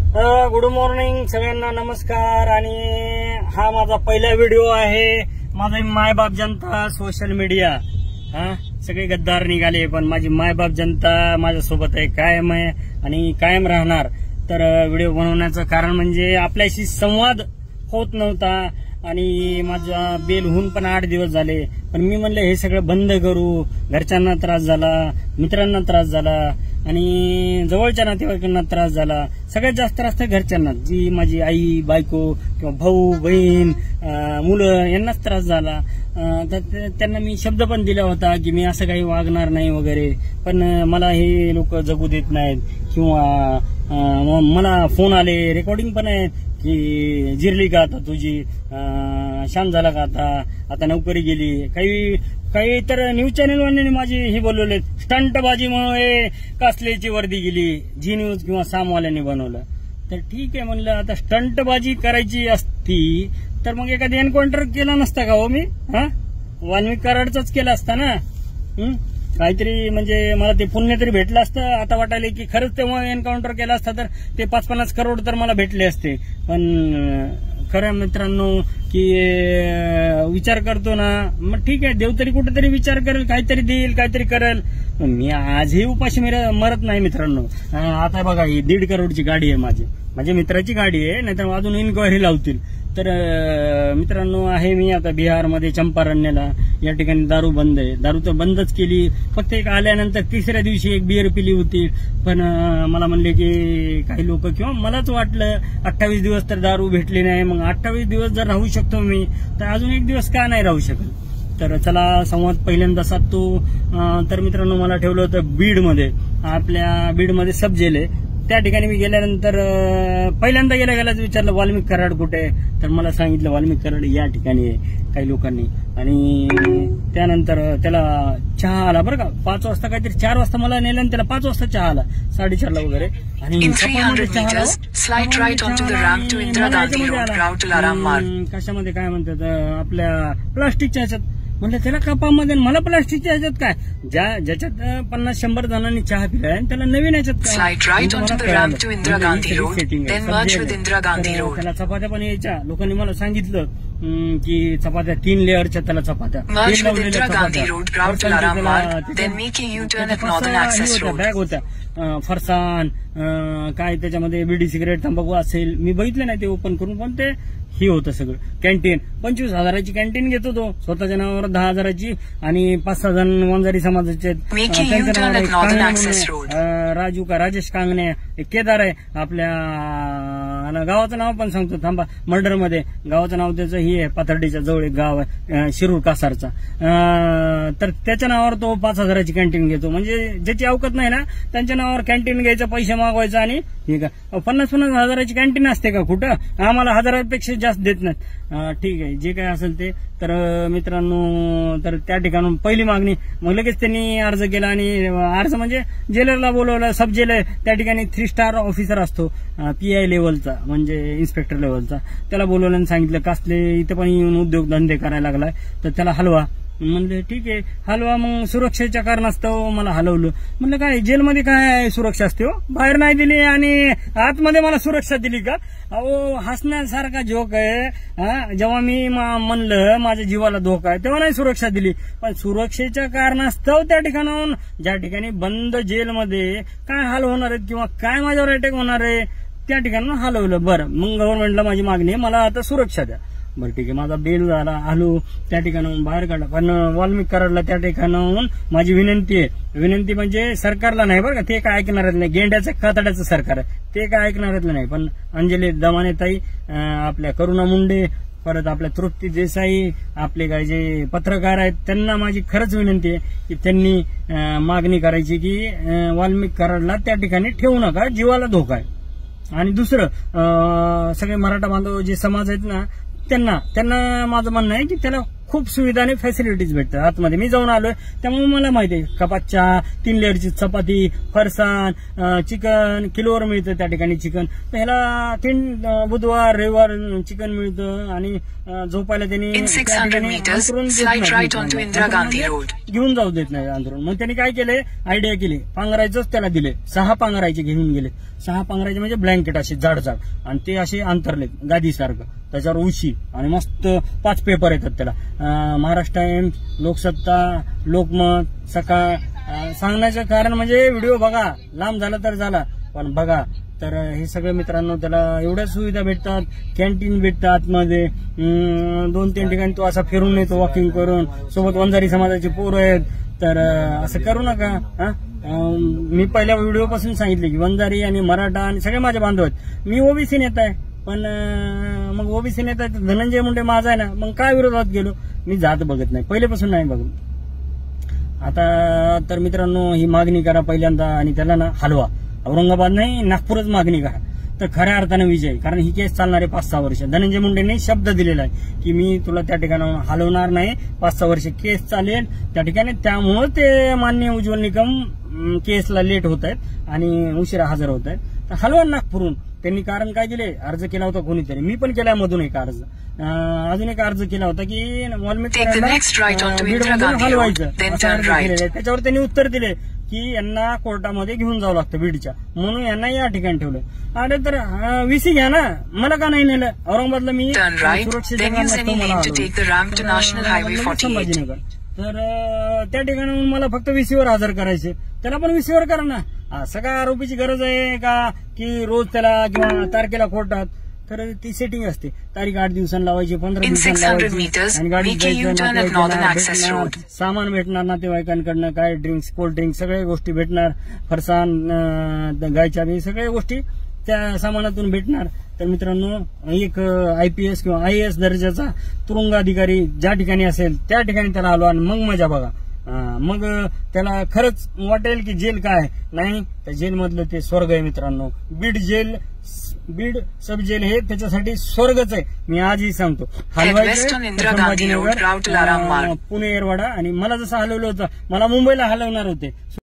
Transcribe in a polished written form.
Good morning सगळ्यांना, नमस्कार. आणि हा माझा पहिला व्हिडिओ आहे. माझा मायबाप जनता सोशल मीडिया. सगळे गद्दार निघाले, पण माझी मायबाप जनता माझ्यासोबत आहे, कायम आहे आणि कायम राहणार. तर व्हिडिओ बनवण्याचं कारण म्हणजे आपल्याशी संवाद होत नव्हता आणि माझा बेल होऊन पण 8 दिवस झाले. पण मी म्हणलं हे सगळं बंद करू. घरच्यांना त्रास झाला, मित्रांना त्रास झाला आणि जवळच्या नातेवाईकांना त्रास झाला. सगळ्यात जास्त त्रास तर घरच्यांना, जी माझी आई, बायको किंवा भाऊ, बहीण, मुलं यांनाच त्रास झाला. तर त्यांना मी शब्द पण दिला होता की मी असं काही वागणार नाही वगैरे, पण मला हे लोक जगू देत नाहीत. किंवा मला फोन आले, रेकॉर्डिंग पण आहे की जिरली का आता तुझी, शांत झाला का आता नोकरी गेली. काही तर न्यूज चॅनलवाल्यांनी माझी ही बोलवले, स्टंटबाजीमुळे कासलेची वर्दी गेली, जी न्यूज किंवा सामवाल्यांनी बनवलं. तर ठीक आहे म्हणलं, आता स्टंटबाजी करायची असती तर मग एखादी एन्काउंटर केला नसता का हो मी? वाल्मिक कराडचाच केला असता ना. काहीतरी म्हणजे मला ते पुण्य तरी भेटलं असतं. आता वाटायला की खरंच तेव्हा एन्काउंटर केला असता तर ते 5-50 करोड तर मला भेटले असते. पण खरं मित्रांनो की विचार करतो ना, मग ठीक आहे, देव तरी कुठेतरी विचार करेल, काहीतरी देईल, काहीतरी करेल. मी आजही उपाशी मरत नाही मित्रांनो. आता बघा, ही 1.5 करोडची गाडी आहे, माझ्या मित्राची गाडी आहे, नाहीतर अजून इन्क्वायरी लावतील. तर मित्रांनो, आहे मी आता बिहारमध्ये चंपारण्याला. या ठिकाणी दारू बंद आहे. दारू तर बंदच केली, फक्त एक आल्यानंतर 3ऱ्या दिवशी एक बियर पिली होती. पण मला म्हणले की काही लोक, किंवा मलाच वाटलं 28 दिवस तर दारू भेटली नाही. मग 28 दिवस जर राहू शकतो मी, तर अजून एक दिवस का नाही राहू शकत? तर चला संवाद पहिल्यांदा साधतो. तर मित्रांनो, मला ठेवलं होतं बीडमध्ये, आपल्या बीडमध्ये सब जेल आहे. त्या ठिकाणी मी गेल्यानंतर पहिल्यांदा गेल्याच विचारलं वाल्मिक कराड कुठे, तर मला सांगितलं वाल्मिक कराड या ठिकाणी आहे काही लोकांनी. आणि त्यानंतर त्याला चहा आला बरं का, 5 वाजता, काहीतरी 4 वाजता मला नेलं आणि त्याला 5 वाजता चहा आला, 4:30ला वगैरे. आणि कशामध्ये काय म्हणतात, आपल्या प्लास्टिकच्या ह्याच्यात. म्हणलं त्याला कपामध्ये, मला प्लास्टिकच्या ह्याच्यात काय, ज्याच्यात 50-100 जणांनी चहा पिलाय आणि त्याला नवीन ह्याच्यात त्याला चपात्या पण यायच्या. लोकांनी मला सांगितलं की चपात्या 3 लेअरच्या, त्याला चपात्या बॅग होत्या, फरसाण, काय त्याच्यामध्ये बिडी, सिगरेट, तंबाखू असेल. मी बघितलं नाही ते ओपन करून, पण ते ही होतं सगळं. कॅन्टीन 25,000ची कॅन्टीन घेतो तो, स्वतःच्या नावावर 10,000ची. आणि 5-6 जण वंजारी समाजाचे, राजू का राजेश कांगणे, केदार आहे आपल्या गावाचं नाव पण सांगतो थांबा, मर्डरमध्ये गावाचं नाव त्याचं ही आहे, पाथर्डीच्या जवळ एक गाव आहे, शिरूर कासारचा. तर त्याच्या नावावर तो 5,000ची कॅन्टीन घेतो. म्हणजे ज्याची अवकत नाही ना, त्यांच्या नावावर कॅन्टीन घ्यायचं, पैसे मागवायचं. आणि ठीक आहे, 50-50 हजाराची कॅन्टीन असते का कुठं? आम्हाला 1000पेक्षा जास्त देत नाहीत. ठीक आहे, जे काय असेल ते. तर मित्रांनो, तर त्या ठिकाणून पहिली मागणी, मग लगेच त्यांनी अर्ज केला. आणि अर्ज म्हणजे जेलरला बोलवलं, सब जेलर त्या ठिकाणी 3 स्टार ऑफिसर असतो, PI लेवलचा, म्हणजे इन्स्पेक्टर लेवलचा. त्याला बोलवलं आणि सांगितलं कासले इथं पण येऊन उद्योगधंदे करायला लागलाय, तर त्याला हलवा. म्हणलं ठीक आहे, हलवा. मग सुरक्षेच्या कारणास्तव मला हलवलं. म्हणलं काय जेलमध्ये काय सुरक्षा असते हो? बाहेर नाही दिली आणि आतमध्ये मला सुरक्षा दिली का? अहो, हसण्यासारखा जोक आहे. जेव्हा मी म्हणलं माझ्या जीवाला धोका आहे, तेव्हा नाही सुरक्षा दिली. पण सुरक्षेच्या कारणास्तव त्या ठिकाणाहून, ज्या ठिकाणी बंद जेलमध्ये काय हाल होणार आहेत किंवा काय माझ्यावर अटॅक होणार आहे, त्या ठिकाणाहून हलवलं. बरं, मग गव्हर्नमेंटला माझी मागणी आहे, मला आता सुरक्षा द्या. बरं ठीक आहे, माझा बेल झाला, आलो त्या ठिकाणाहून बाहेर काढला. पण वाल्मिक कराडला त्या ठिकाणाहून माझी विनंती आहे. विनंती म्हणजे सरकारला नाही बरं का, ते काय ऐकणारच नाही. गेंड्याचं कातड्याचं सरकार आहे, ते काय ऐकणारच नाही. पण अंजली दमानेताई, आपल्या करुणा मुंडे, परत आपल्या तृप्ती देसाई, आपले काय जे पत्रकार आहेत, त्यांना माझी खरंच विनंती आहे की त्यांनी मागणी करायची की वाल्मिक कराडला त्या ठिकाणी ठेवू नका, जीवाला धोका आहे. आणि दुसरं, सगळे मराठा बांधव जे समाज आहेत ना, त्यांना माझं म्हणणं आहे की त्याला खूप सुविधा आणि फॅसिलिटीज भेटतात आतमध्ये. मी जाऊन आलोय त्यामुळे मला माहिती आहे. कपात चहा, 3 लेअरची चपाती, फरसाण, चिकन किलोवर मिळतं त्या ठिकाणी चिकन. ह्याला 3 बुधवार रविवार चिकन मिळतं आणि झोपायला त्यांनी घेऊन जाऊ देत नाही अंतरून. मग त्यांनी काय केलंय, आयडिया केली, पांघरायचंच त्याला दिले. 6 पांघरायचे घेऊन गेले. 6 पांघरायचे म्हणजे ब्लँकेट असे जाड आणि ते असे अंतरलेत गादीसारखं, त्याच्यावर उशी आणि मस्त 5 पेपर येतात त्याला. महाराष्ट्र टाइम्स, लोकसत्ता, लोकमत, सकाळ. सांगण्याचं कारण म्हणजे व्हिडिओ बघा, लांब झाला तर झाला पण बघा. तर हे सगळे मित्रांनो त्याला एवढ्या सुविधा भेटतात. कॅन्टीन भेटतात आतमध्ये. 2-3 ठिकाणी तो असा फिरून येतो वॉकिंग करून. सोबत वंजारी समाजाचे पोरं आहेत. तर असं करू नका. मी पहिल्या व्हिडिओ पासून सांगितले की वंजारी आणि मराठा आणि सगळे माझे बांधव आहेत. मी ओबीसी नेता आहे पण मग ओबीसी नेता आहे धनंजय मुंडे माझा आहे ना, मग काय विरोधात गेलो. मी जात बघत नाही, पहिल्यापासून नाही बघत. आता तर मित्रांनो ही मागणी करा पहिल्यांदा आणि त्याला ना हलवा. औरंगाबाद नाही, नागपूरच मागणी करा तर खऱ्या अर्थाने विजय. कारण ही केस चालणार आहे 5-6 वर्ष. धनंजय मुंडेंनी शब्द दिलेला आहे की मी तुला त्या ठिकाणी हलवणार नाही, 5-6 वर्ष केस चालेल त्या ठिकाणी. त्यामुळे ते माननीय उज्ज्वल निकम केसला लेट होत आहेत आणि उशिरा हजर होत आहेत. तर हलवा नागपूरहून. त्यांनी कारण काय दिले, अर्ज केला होता कोणीतरी, मी पण केला मधून एक अर्ज, अजून एक अर्ज केला होता की वाल्मिकी हलवायचं त्याच्यावर त्यांनी उत्तर दिले की यांना कोर्टामध्ये घेऊन जावं लागतं बीडच्या, म्हणून यांना या ठिकाणी ठेवलं. अरे तर VC घ्या ना, मला का नाही नेलं. औरंगाबादला मी सुरक्षित संभाजीनगर, तर त्या ठिकाणी मला फक्त VCवर हजर करायचे. त्याला पण VCवर करा ना. असं काय आरोपीची गरज आहे का की रोज त्याला किंवा तारखेला कोर्टात. तर ती सेटिंग असते. तारीख 8 दिवसांनी लावायची, 15 दिवसांनी लावायची आणि गाडी जायचं, सामान भेटणार नातेवाईकांकडनं, काय ड्रिंक्स, कोल्ड ड्रिंक सगळ्या गोष्टी भेटणार, फरसाण, गायच्या बी सगळ्या गोष्टी त्या सामानातून भेटणार. तर मित्रांनो एक IPS किंवा IAS दर्जाचा तुरुंग अधिकारी ज्या ठिकाणी असेल त्या ठिकाणी त्याला आलो आणि मग मजा बघा. मग त्याला खरंच वाटेल की जेल काय नाही, त्या जेलमधलं ते स्वर्ग आहे मित्रांनो. बीड सब जेल हे त्याच्यासाठी स्वर्गच आहे. मी आजही सांगतो. हलवायचं संभाजीनगर, पुणे, येरवाडा आणि मला जसं हलवलं होतं, मला मुंबईला हलवणार होते.